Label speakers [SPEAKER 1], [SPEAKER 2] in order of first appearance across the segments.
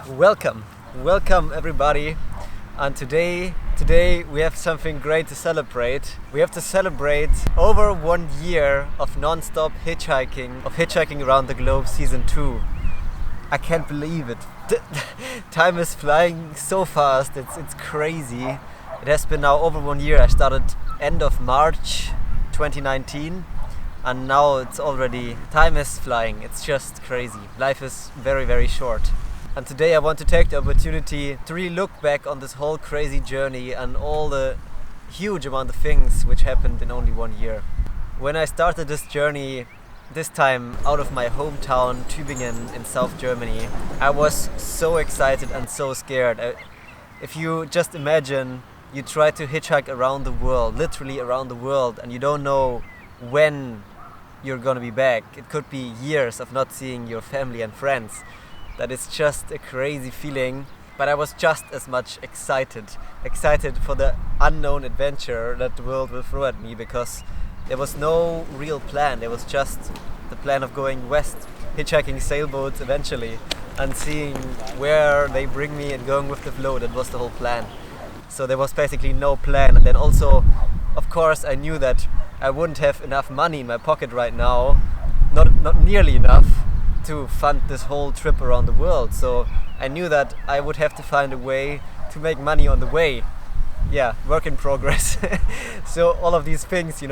[SPEAKER 1] Welcome everybody. And today we have something great to celebrate. We have to celebrate over 1 year of non-stop hitchhiking, of Hitchhiking Around the Globe Season 2. I can't believe it. Time is flying so fast, it's crazy. It has been now over 1 year. I started end of March 2019 and now it's already, time is flying. It's just crazy. Life is very, very short. And today I want to take the opportunity to really look back on this whole crazy journey and all the huge amount of things which happened in only 1 year. When I started this journey, this time out of my hometown Tübingen in South Germany, I was so excited and so scared. If you just imagine you try to hitchhike around the world, literally around the world, and you don't know when you're gonna be back. It could be years of not seeing your family and friends. That is just a crazy feeling, but I was just as much excited for the unknown adventure that the world will throw at me, because there was no real plan. There was just the plan of going west, hitchhiking sailboats eventually, and seeing where they bring me and going with the flow. That was the whole plan. So there was basically no plan. And then also, of course, I knew that I wouldn't have enough money in my pocket right now, not nearly enough, to fund this whole trip around the world. So I knew that I would have to find a way to make money on the way. Yeah, work in progress. So all of these things,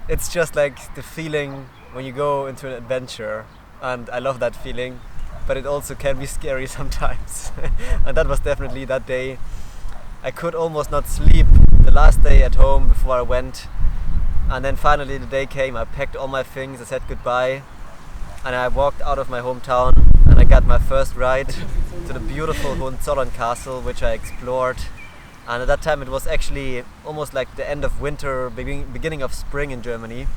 [SPEAKER 1] it's just like the feeling when you go into an adventure, and I love that feeling, but it also can be scary sometimes. And that was definitely that day. I could almost not sleep the last day at home before I went, and then finally the day came. I packed all my things, I said goodbye, and I walked out of my hometown and I got my first ride to the beautiful Hohenzollern castle, which I explored. And at that time it was actually almost like the end of winter, beginning of spring in Germany,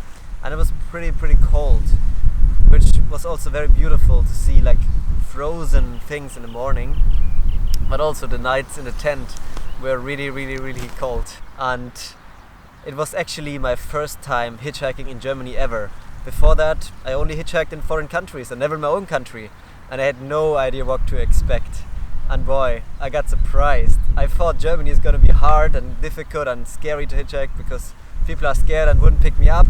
[SPEAKER 1] and it was pretty cold, which was also very beautiful to see, like frozen things in the morning, but also the nights in the tent were really cold. And it was actually my first time hitchhiking in Germany ever. Before that, I only hitchhiked in foreign countries and never in my own country, and I had no idea what to expect. And boy, I got surprised. I thought Germany is gonna be hard and difficult and scary to hitchhike because people are scared and wouldn't pick me up.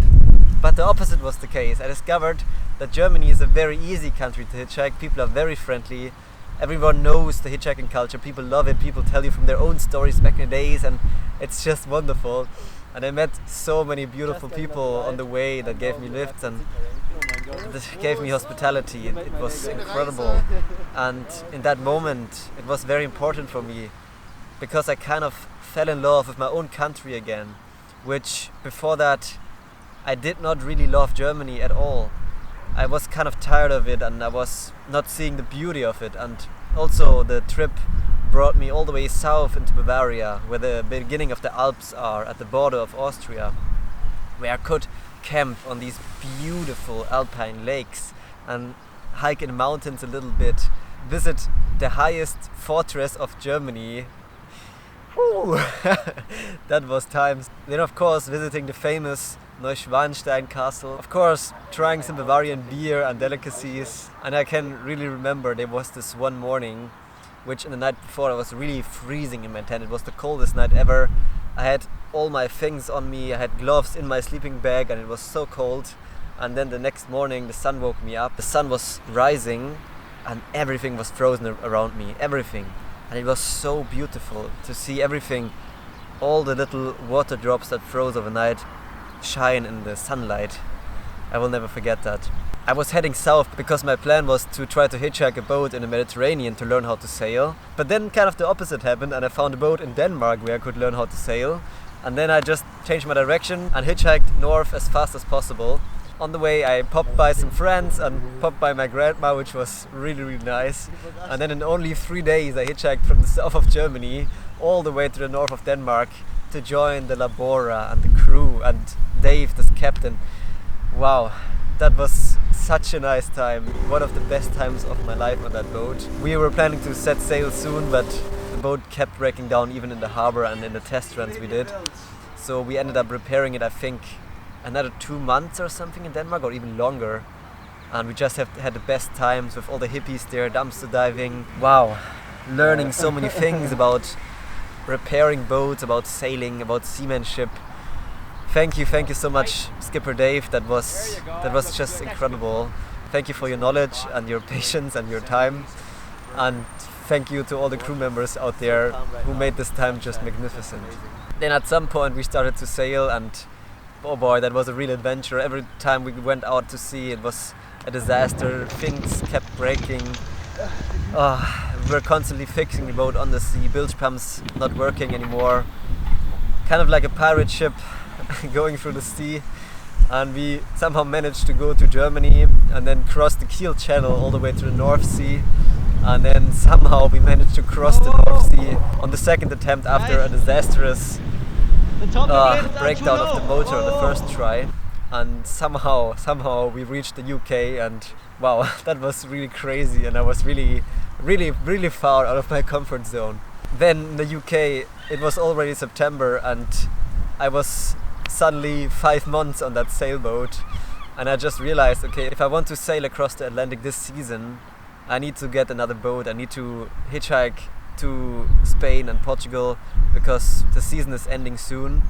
[SPEAKER 1] But the opposite was the case. I discovered that Germany is a very easy country to hitchhike. People are very friendly. Everyone knows the hitchhiking culture. People love it. People tell you from their own stories back in the days, and it's just wonderful. And I met so many beautiful people on the way that gave me lifts and gave me hospitality. It was incredible. And in that moment, it was very important for me, because I kind of fell in love with my own country again, which before that, I did not really love Germany at all. I was kind of tired of it, and I was not seeing the beauty of it. And also the trip brought me all the way south into Bavaria, where the beginning of the Alps are, at the border of Austria, where I could camp on these beautiful alpine lakes and hike in the mountains a little bit, visit the highest fortress of Germany. Whew. That was times. Then of course visiting the famous Neuschwanstein castle, of course trying some Bavarian beer and delicacies. And I can really remember there was this one morning, which in the night before I was really freezing in my tent. It was the coldest night ever. I had all my things on me, I had gloves in my sleeping bag, and it was so cold. And then the next morning the sun woke me up. The sun was rising and everything was frozen around me, everything. And it was so beautiful to see everything, all the little water drops that froze overnight shine in the sunlight. I will never forget that. I was heading south because my plan was to try to hitchhike a boat in the Mediterranean to learn how to sail. But then kind of the opposite happened, and I found a boat in Denmark where I could learn how to sail. And then I just changed my direction and hitchhiked north as fast as possible. On the way I popped by some friends and popped by my grandma, which was really nice. And then in only 3 days I hitchhiked from the south of Germany all the way to the north of Denmark to join the Labora and the crew and Dave, this captain. Wow, that was such a nice time. One of the best times of my life on that boat. We were planning to set sail soon, but the boat kept breaking down even in the harbor and in the test runs we did. So we ended up repairing it, I think, another 2 months or something in Denmark, or even longer. and we just have had the best times with all the hippies there, dumpster diving. Wow, learning so many things about repairing boats, about sailing, about seamanship. Thank you so much, Skipper Dave. That was just incredible. Thank you for your knowledge and your patience and your time, and thank you to all the crew members out there who made this time just magnificent. Then at some point we started to sail, and oh boy, that was a real adventure. Every time we went out to sea it was a disaster. Things kept breaking. We were constantly fixing the boat on the sea, bilge pumps not working anymore. Kind of like a pirate ship going through the sea. And we somehow managed to go to Germany and then cross the Kiel Channel all the way to the North Sea. And then somehow we managed to cross the North Sea on the second attempt after a disastrous breakdown of the motor on the first try. And somehow we reached the UK, and wow, that was really crazy, and I was really far out of my comfort zone. Then in the UK it was already September, and I was suddenly 5 months on that sailboat, and I just realized, okay, if I want to sail across the Atlantic this season, I need to get another boat. I need to hitchhike to Spain and Portugal because the season is ending soon.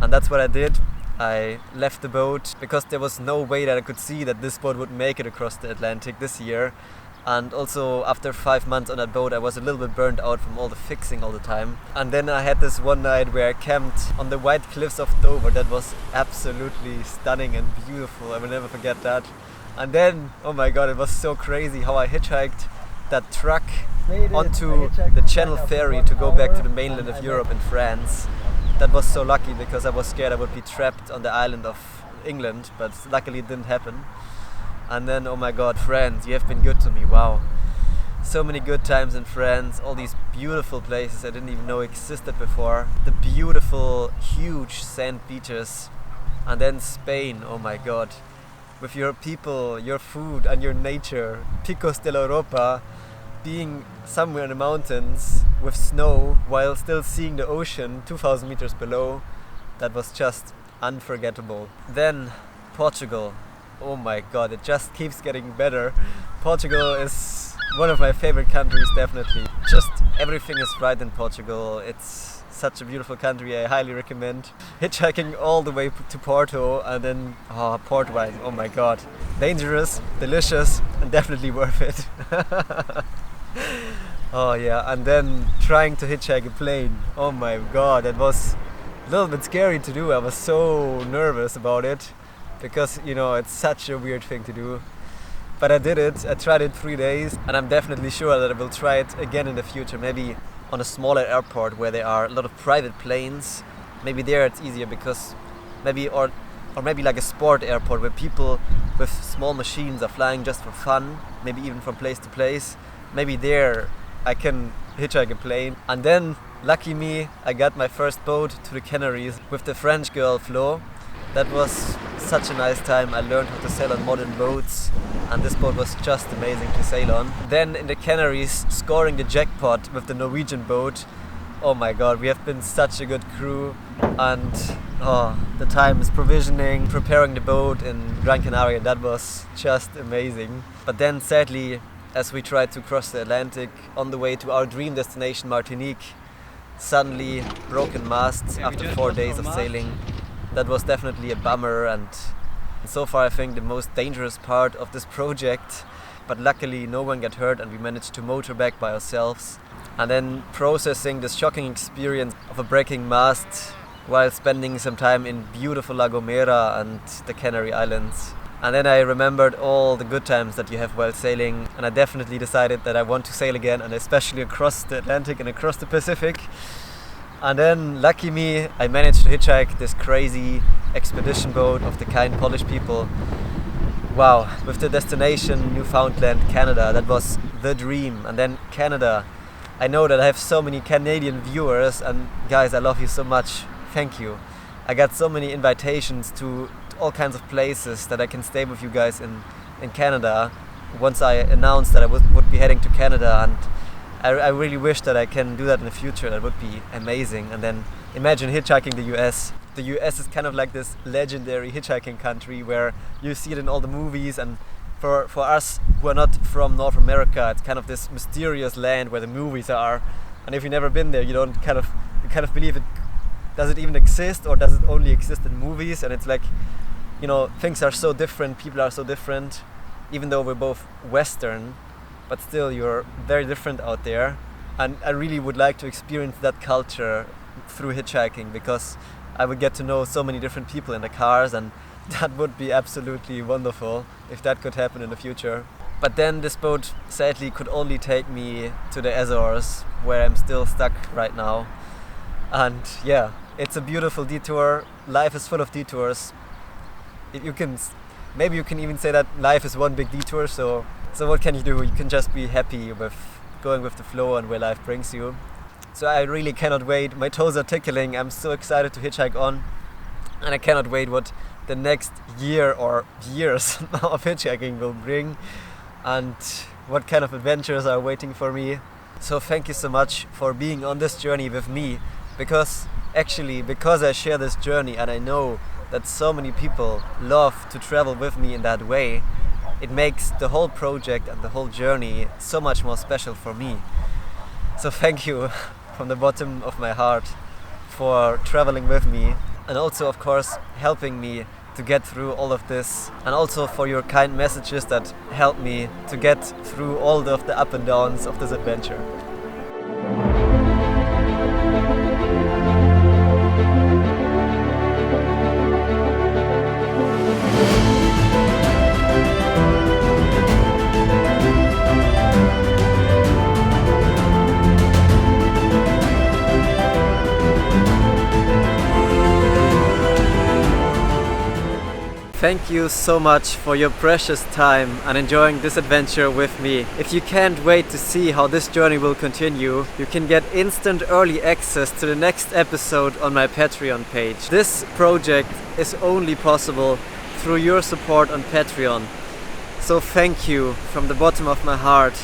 [SPEAKER 1] And that's what I did. I left the boat because there was no way that I could see that this boat would make it across the Atlantic this year. And also after 5 months on that boat I was a little bit burned out from all the fixing all the time. And then I had this one night where I camped on the white cliffs of Dover. That was absolutely stunning and beautiful. I will never forget that. And then, oh my god, it was so crazy how I hitchhiked that truck onto the Channel ferry to go back to the mainland of Europe in France. That was so lucky because I was scared I would be trapped on the island of England, but luckily it didn't happen. And then, oh my god, France, you have been good to me, wow. So many good times in France, all these beautiful places I didn't even know existed before. The beautiful, huge sand beaches. And then Spain, oh my god. With your people, your food and your nature. Picos de la Europa, being somewhere in the mountains with snow while still seeing the ocean 2,000 meters below. That was just unforgettable. Then Portugal. Oh my god, it just keeps getting better. Portugal is one of my favorite countries, definitely. Just everything is right in Portugal. It's such a beautiful country, I highly recommend. Hitchhiking all the way to Porto and then port wine, oh my god. Dangerous, delicious and definitely worth it. Oh yeah, and then trying to hitchhike a plane. Oh my god, that was a little bit scary to do. I was so nervous about it. Because, you know, it's such a weird thing to do. But I did it, I tried it 3 days, and I'm definitely sure that I will try it again in the future. Maybe on a smaller airport where there are a lot of private planes. Maybe there it's easier because maybe, or maybe like a sport airport where people with small machines are flying just for fun, maybe even from place to place. Maybe there I can hitchhike a plane. And then, lucky me, I got my first boat to the Canaries with the French girl Flo. That was such a nice time. I learned how to sail on modern boats, and this boat was just amazing to sail on. Then in the Canaries, scoring the jackpot with the Norwegian boat. Oh my god, we have been such a good crew, and the times provisioning, preparing the boat in Gran Canaria, that was just amazing. But then sadly, as we tried to cross the Atlantic on the way to our dream destination Martinique, suddenly broken masts after 4 days of sailing. That was definitely a bummer, and so far I think the most dangerous part of this project. But luckily no one got hurt and we managed to motor back by ourselves. And then processing this shocking experience of a breaking mast while spending some time in beautiful La Gomera and the Canary Islands. And then I remembered all the good times that you have while sailing, and I definitely decided that I want to sail again, and especially across the Atlantic and across the Pacific. And then, lucky me, I managed to hitchhike this crazy expedition boat of the kind Polish people. Wow, with the destination Newfoundland, Canada, that was the dream. And then Canada. I know that I have so many Canadian viewers, and guys, I love you so much. Thank you. I got so many invitations to all kinds of places that I can stay with you guys in Canada. Once I announced that I would be heading to Canada, and I really wish that I can do that in the future. That would be amazing. And then imagine hitchhiking the US. The US is kind of like this legendary hitchhiking country where you see it in all the movies, and for us who are not from North America, it's kind of this mysterious land where the movies are, and if you've never been there, you kind of believe it. Does it even exist, or does it only exist in movies? And it's like, things are so different, people are so different, even though we're both Western, but still you're very different out there. And I really would like to experience that culture through hitchhiking, because I would get to know so many different people in the cars, and that would be absolutely wonderful if that could happen in the future. But then this boat sadly could only take me to the Azores, where I'm still stuck right now. And yeah, it's a beautiful detour. Life is full of detours. Maybe you can even say that life is one big detour. So what can you do? You can just be happy with going with the flow and where life brings you. So I really cannot wait. My toes are tickling. I'm so excited to hitchhike on, and I cannot wait what the next year or years of hitchhiking will bring, and what kind of adventures are waiting for me. So thank you so much for being on this journey with me, because I share this journey and I know that so many people love to travel with me in that way, it makes the whole project and the whole journey so much more special for me. So thank you from the bottom of my heart for traveling with me, and also of course helping me to get through all of this, and also for your kind messages that help me to get through all of the up and downs of this adventure. Thank you so much for your precious time and enjoying this adventure with me. If you can't wait to see how this journey will continue, you can get instant early access to the next episode on my Patreon page. This project is only possible through your support on Patreon. So thank you from the bottom of my heart.